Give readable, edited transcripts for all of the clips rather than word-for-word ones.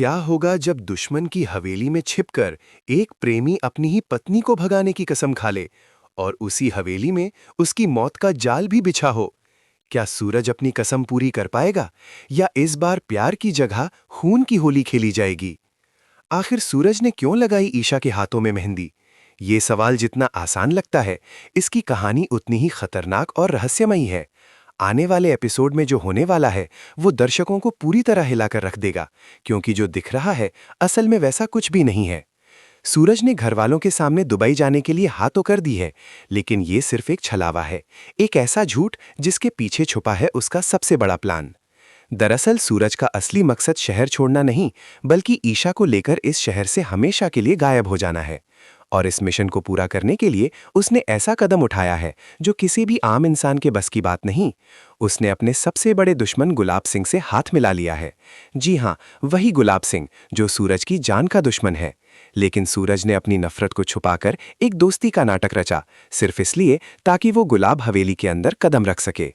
क्या होगा जब दुश्मन की हवेली में छिपकर एक प्रेमी अपनी ही पत्नी को भगाने की कसम खा ले और उसी हवेली में उसकी मौत का जाल भी बिछा हो? क्या सूरज अपनी कसम पूरी कर पाएगा या इस बार प्यार की जगह खून की होली खेली जाएगी? आखिर सूरज ने क्यों लगाई ईशा के हाथों में मेहंदी? ये सवाल जितना आसान लगता है, इसकी कहानी उतनी ही खतरनाक और रहस्यमयी है। आने वाले एपिसोड में जो होने वाला है, वो दर्शकों को पूरी तरह हिलाकर रख देगा, क्योंकि जो दिख रहा है, असल में वैसा कुछ भी नहीं है। सूरज ने घरवालों के सामने दुबई जाने के लिए हाँ तो कर दी है, लेकिन ये सिर्फ एक छलावा है, एक ऐसा झूठ जिसके पीछे छुपा है उसका सबसे बड़ा प्लान। दरअसल सूरज का असली मकसद शहर छोड़ना नहीं, बल्कि ईशा को लेकर इस शहर से हमेशा के लिए गायब हो जाना है। और इस मिशन को पूरा करने के लिए उसने ऐसा कदम उठाया है जो किसी भी आम इंसान के बस की बात नहीं। उसने अपने सबसे बड़े दुश्मन गुलाब सिंह से हाथ मिला लिया है। जी हाँ, वही गुलाब सिंह जो सूरज की जान का दुश्मन है। लेकिन सूरज ने अपनी नफरत को छुपाकर एक दोस्ती का नाटक रचा, सिर्फ इसलिए ताकि वो गुलाब हवेली के अंदर कदम रख सके।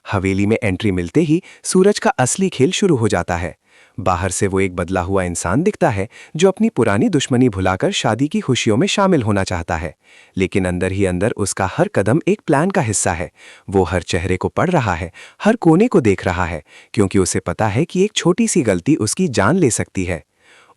हवेली में एंट्री मिलते ही सूरज का असली खेल शुरू हो जाता है। बाहर से वो एक बदला हुआ इंसान दिखता है जो अपनी पुरानी दुश्मनी भुलाकर शादी की खुशियों में शामिल होना चाहता है। लेकिन अंदर ही अंदर उसका हर कदम एक प्लान का हिस्सा है। वो हर चेहरे को पढ़ रहा है, हर कोने को देख रहा है, क्योंकि उसे पता है कि एक छोटी सी गलती उसकी जान ले सकती है।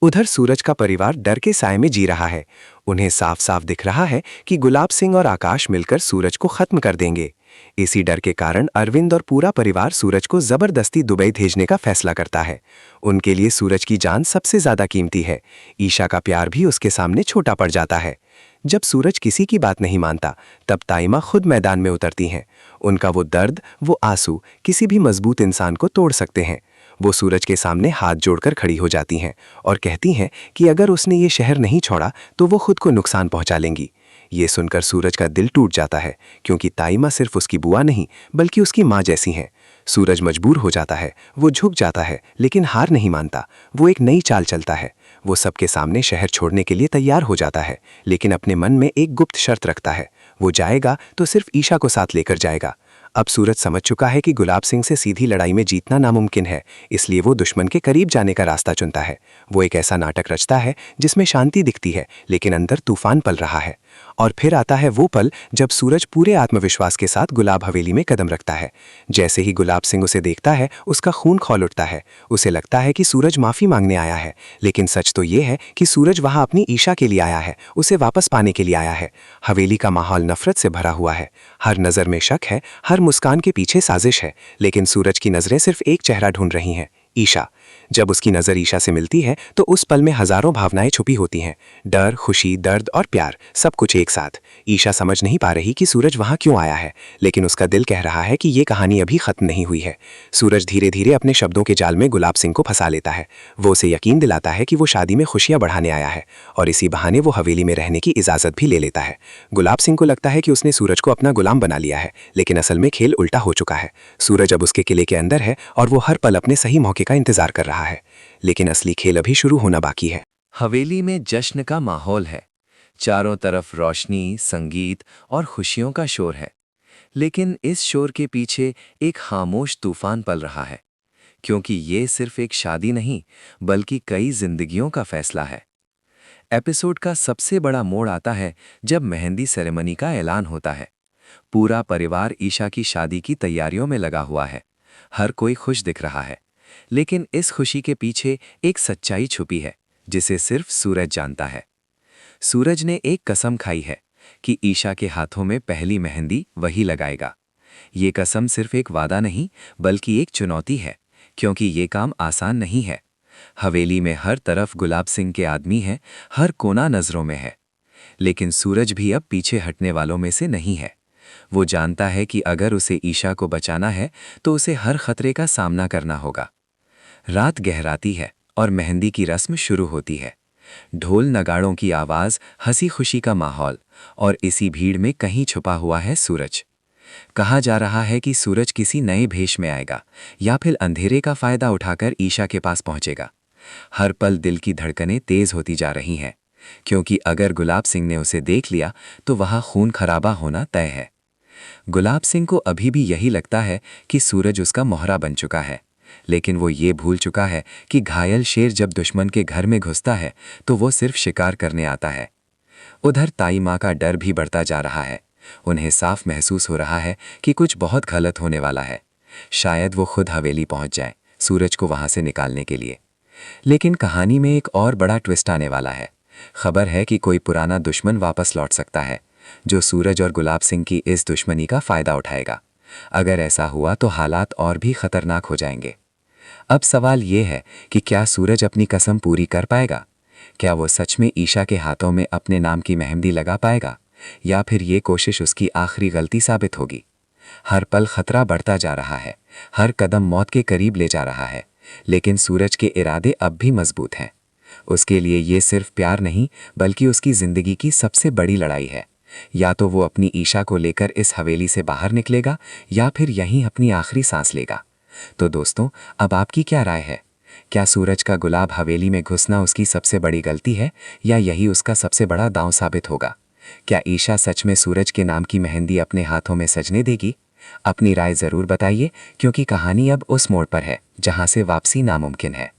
उधर सूरज का परिवार डर के साए में जी रहा है। उन्हें साफ साफ दिख रहा है कि गुलाब सिंह और आकाश मिलकर सूरज को खत्म कर देंगे। इसी डर के कारण अरविंद और पूरा परिवार सूरज को जबरदस्ती दुबई भेजने का फैसला करता है। उनके लिए सूरज की जान सबसे ज्यादा कीमती है। ईशा का प्यार भी उसके सामने छोटा पड़ जाता है। जब सूरज किसी की बात नहीं मानता, तब ताइमा खुद मैदान में उतरती हैं। उनका वो दर्द, वो आंसू किसी भी मजबूत इंसान को तोड़ सकते हैं। वो सूरज के सामने हाथ जोड़कर खड़ी हो जाती हैं और कहती हैं कि अगर उसने ये शहर नहीं छोड़ा तो वो खुद को नुकसान पहुंचा लेंगी। ये सुनकर सूरज का दिल टूट जाता है, क्योंकि ताइमा सिर्फ उसकी बुआ नहीं बल्कि उसकी माँ जैसी हैं। सूरज मजबूर हो जाता है, वो झुक जाता है, लेकिन हार नहीं मानता। वो एक नई चाल चलता है। वो सबके सामने शहर छोड़ने के लिए तैयार हो जाता है, लेकिन अपने मन में एक गुप्त शर्त रखता है। वो जाएगा तो सिर्फ ईशा को साथ लेकर जाएगा। अब सूरज समझ चुका है कि गुलाब सिंह से सीधी लड़ाई में जीतना नामुमकिन है, इसलिए वो दुश्मन के करीब जाने का रास्ता चुनता है। वो एक ऐसा नाटक रचता है जिसमें शांति दिखती है, लेकिन अंदर तूफान पल रहा है। और फिर आता है वो पल जब सूरज पूरे आत्मविश्वास के साथ गुलाब हवेली में कदम रखता है। जैसे ही गुलाब सिंह उसे देखता है, उसका खून खौल उठता है। उसे लगता है कि सूरज माफी मांगने आया है, लेकिन सच तो ये है कि सूरज वहां अपनी ईशा के लिए आया है, उसे वापस पाने के लिए आया है। हवेली का माहौल नफरत से भरा हुआ है। हर नजर में शक है, हर मुस्कान के पीछे साजिश है। लेकिन सूरज की नजरें सिर्फ एक चेहरा ढूंढ रही हैं, ईशा। जब उसकी नजर ईशा से मिलती है तो उस पल में हजारों भावनाएं छुपी होती हैं। डर, खुशी, दर्द और प्यार, सब कुछ एक साथ। ईशा समझ नहीं पा रही कि सूरज वहां क्यों आया है, लेकिन उसका दिल कह रहा है कि ये कहानी अभी खत्म नहीं हुई है। सूरज धीरे धीरे अपने शब्दों के जाल में गुलाब सिंह को फंसा लेता है। वो उसे यकीन दिलाता है कि वो शादी में खुशियां बढ़ाने आया है, और इसी बहाने वो हवेली में रहने की इजाजत भी ले लेता है। गुलाब सिंह को लगता है कि उसने सूरज को अपना गुलाम बना लिया है, लेकिन असल में खेल उल्टा हो चुका है। सूरज अब उसके किले के अंदर है और वो हर पल अपने सही मौके का इंतजार कर रहा है। लेकिन असली खेल अभी शुरू होना बाकी है। हवेली में जश्न का माहौल है। चारों तरफ रोशनी, संगीत और खुशियों का शोर है। लेकिन इस शोर के पीछे एक खामोश तूफान पल रहा है, क्योंकि ये सिर्फ एक शादी नहीं, बल्कि कई जिंदगियों का फैसला है। एपिसोड का सबसे बड़ा मोड़ आता है जब मेहंदी सेरेमनी का ऐलान होता है। पूरा परिवार ईशा की शादी की तैयारियों में लगा हुआ है। हर कोई खुश दिख रहा है, लेकिन इस खुशी के पीछे एक सच्चाई छुपी है जिसे सिर्फ सूरज जानता है। सूरज ने एक कसम खाई है कि ईशा के हाथों में पहली मेहंदी वही लगाएगा। ये कसम सिर्फ एक वादा नहीं, बल्कि एक चुनौती है, क्योंकि ये काम आसान नहीं है। हवेली में हर तरफ गुलाब सिंह के आदमी हैं, हर कोना नजरों में है। लेकिन सूरज भी अब पीछे हटने वालों में से नहीं है। वो जानता है कि अगर उसे ईशा को बचाना है तो उसे हर खतरे का सामना करना होगा। रात गहराती है और मेहंदी की रस्म शुरू होती है। ढोल नगाड़ों की आवाज, हंसी खुशी का माहौल, और इसी भीड़ में कहीं छुपा हुआ है सूरज। कहा जा रहा है कि सूरज किसी नए भेष में आएगा, या फिर अंधेरे का फायदा उठाकर ईशा के पास पहुंचेगा। हर पल दिल की धड़कनें तेज होती जा रही हैं, क्योंकि अगर गुलाब सिंह ने उसे देख लिया तो वहां खून खराबा होना तय है। गुलाब सिंह को अभी भी यही लगता है कि सूरज उसका मोहरा बन चुका है, लेकिन वो ये भूल चुका है कि घायल शेर जब दुश्मन के घर में घुसता है तो वो सिर्फ शिकार करने आता है। उधर ताई माँ का डर भी बढ़ता जा रहा है। उन्हें साफ महसूस हो रहा है कि कुछ बहुत गलत होने वाला है। शायद वो खुद हवेली पहुंच जाए सूरज को वहां से निकालने के लिए। लेकिन कहानी में एक और बड़ा ट्विस्ट आने वाला है। खबर है कि कोई पुराना दुश्मन वापस लौट सकता है जो सूरज और गुलाब सिंह की इस दुश्मनी का फायदा उठाएगा। अगर ऐसा हुआ तो हालात और भी खतरनाक हो जाएंगे। अब सवाल ये है कि क्या सूरज अपनी कसम पूरी कर पाएगा? क्या वो सच में ईशा के हाथों में अपने नाम की मेहंदी लगा पाएगा, या फिर ये कोशिश उसकी आखिरी गलती साबित होगी? हर पल खतरा बढ़ता जा रहा है, हर कदम मौत के करीब ले जा रहा है, लेकिन सूरज के इरादे अब भी मजबूत हैं। उसके लिए ये सिर्फ प्यार नहीं बल्कि उसकी जिंदगी की सबसे बड़ी लड़ाई है। या तो वो अपनी ईशा को लेकर इस हवेली से बाहर निकलेगा या फिर यहीं अपनी आखिरी सांस लेगा। तो दोस्तों, अब आपकी क्या राय है? क्या सूरज का गुलाब हवेली में घुसना उसकी सबसे बड़ी गलती है, या यही उसका सबसे बड़ा दांव साबित होगा? क्या ईशा सच में सूरज के नाम की मेहंदी अपने हाथों में सजने देगी? अपनी राय ज़रूर बताइए, क्योंकि कहानी अब उस मोड़ पर है जहां से वापसी नामुमकिन है।